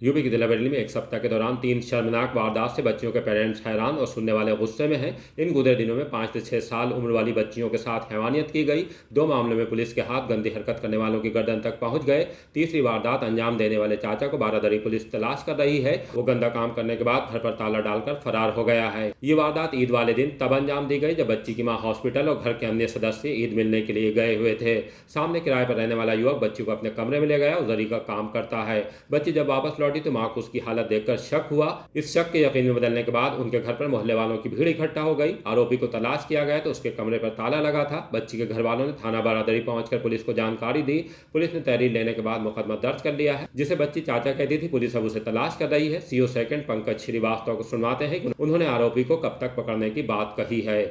UP की दिलावरी में एक सप्ताह के दौरान 3 शर्मनाक वारदात से बच्चियों के पेरेंट्स हैरान और सुनने वाले गुस्से में हैं। इन गुजरे दिनों में 5 से 6 साल उम्र वाली बच्चियों के साथ हैवानियत की गई। 2 मामलों में पुलिस के हाथ गंदी हरकत करने वालों की गर्दन तक पहुंच गए। तीसरी वारदात अंजाम देने वाले चाचा को बारादरी पुलिस तलाश कर रही है। वो गंदा काम करने के बाद घर पर ताला डालकर फरार हो गया है। ये वारदात ईद वाले दिन तब अंजाम दी गई जब बच्ची की मां हॉस्पिटल और घर के अन्य सदस्य ईद मिलने के लिए गए हुए थे। सामने किराए पर रहने वाला युवक बच्ची को अपने कमरे में ले गया और जरी का काम करता है। बच्ची जब वापस लौटी तो मां को उसकी हालत देखकर शक हुआ। इस शक के यकीन में बदलने के बाद उनके घर पर मोहल्ले वालों की भीड़ इकट्ठा हो गई। आरोपी को तलाश किया गया तो उसके कमरे पर ताला लगा था। बच्ची के घर वालों ने थाना बारादरी पहुंचकर पुलिस को जानकारी दी। पुलिस ने तहरीर लेने के बाद मुकदमा दर्ज कर लिया है। जिसे बच्ची चाचा कहती थी, पुलिस अब उसे तलाश कर रही है। सीओ सेकंड पंकज श्रीवास्तव को सुनवाते हैं कि उन्होंने आरोपी को कब तक पकड़ने की बात कही है।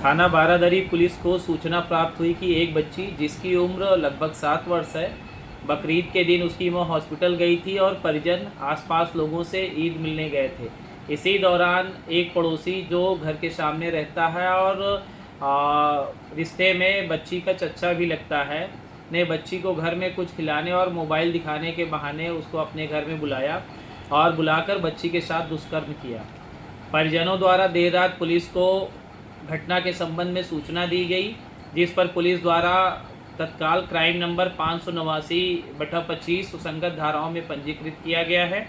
थाना बारादरी पुलिस को सूचना प्राप्त हुई कि एक बच्ची जिसकी उम्र लगभग 7 वर्ष है, बकरीद के दिन उसकी मां हॉस्पिटल गई थी और परिजन आसपास लोगों से ईद मिलने गए थे। इसी दौरान एक पड़ोसी जो घर के सामने रहता है और रिश्ते में बच्ची का चच्चा भी लगता है, ने बच्ची को घर में कुछ खिलाने और मोबाइल दिखाने के बहाने उसको अपने घर में बुलाया और बुलाकर बच्ची के साथ दुष्कर्म किया। परिजनों द्वारा देर रात पुलिस को घटना के संबंध में सूचना दी गई, जिस पर पुलिस द्वारा तत्काल क्राइम नंबर 589/25 सुसंगत धाराओं में पंजीकृत किया गया है।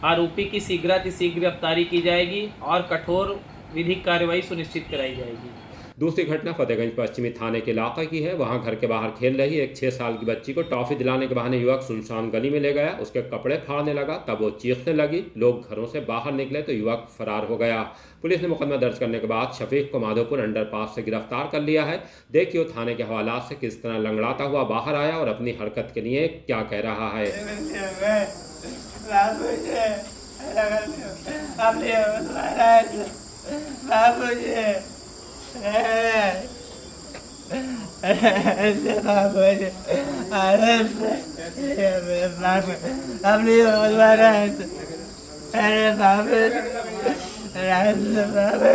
आरोपी की शीघ्रातिशीघ्र गिरफ्तारी की जाएगी और कठोर विधिक कार्रवाई सुनिश्चित कराई जाएगी। दूसरी घटना फतेहगंज पश्चिमी थाने के इलाके की है। वहां घर के बाहर खेल रही एक 6 साल की बच्ची को टॉफी दिलाने के बहाने युवक सुनसान गली में ले गया। उसके कपड़े फाड़ने लगा, तब वो चीखने लगी। लोग घरों से बाहर निकले तो युवक फरार हो गया। पुलिस ने मुकदमा दर्ज करने के बाद शफीक को माधोपुर अंडरपास से गिरफ्तार कर लिया है। देखिए थाने के हवालात से किस तरह लंगड़ाता हुआ बाहर आया और अपनी हरकत के लिए क्या कह रहा है।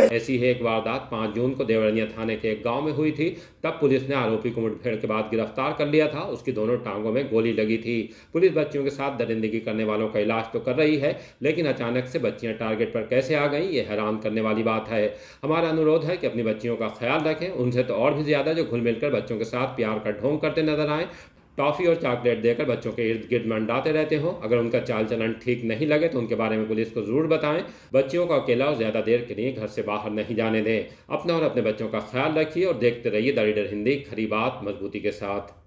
ऐसी ही एक वारदात 5 जून को देवरिया थाने के एक गांव में हुई थी। तब पुलिस ने आरोपी को मुठभेड़ के बाद गिरफ्तार कर लिया था। उसकी दोनों टांगों में गोली लगी थी। पुलिस बच्चियों के साथ दरिंदगी करने वालों का इलाज तो कर रही है, लेकिन अचानक से बच्चियां टारगेट पर कैसे आ गईं, ये हैरान करने वाली बात है। हमारा अनुरोध है कि अपनी बच्चियों का ख्याल रखें, उनसे तो और भी ज्यादा जो घुल मिलकर बच्चों के साथ प्यार का ढोंग करते नजर आए, टॉफ़ी और चॉकलेट देकर बच्चों के इर्द गिर्द मंडाते रहते हों। अगर उनका चाल चलन ठीक नहीं लगे तो उनके बारे में पुलिस को ज़रूर बताएं। बच्चियों को अकेला और ज़्यादा देर के लिए घर से बाहर नहीं जाने दें। अपना और अपने बच्चों का ख्याल रखिए और देखते रहिए द रीडर हिंदी, खरी बात मजबूती के साथ।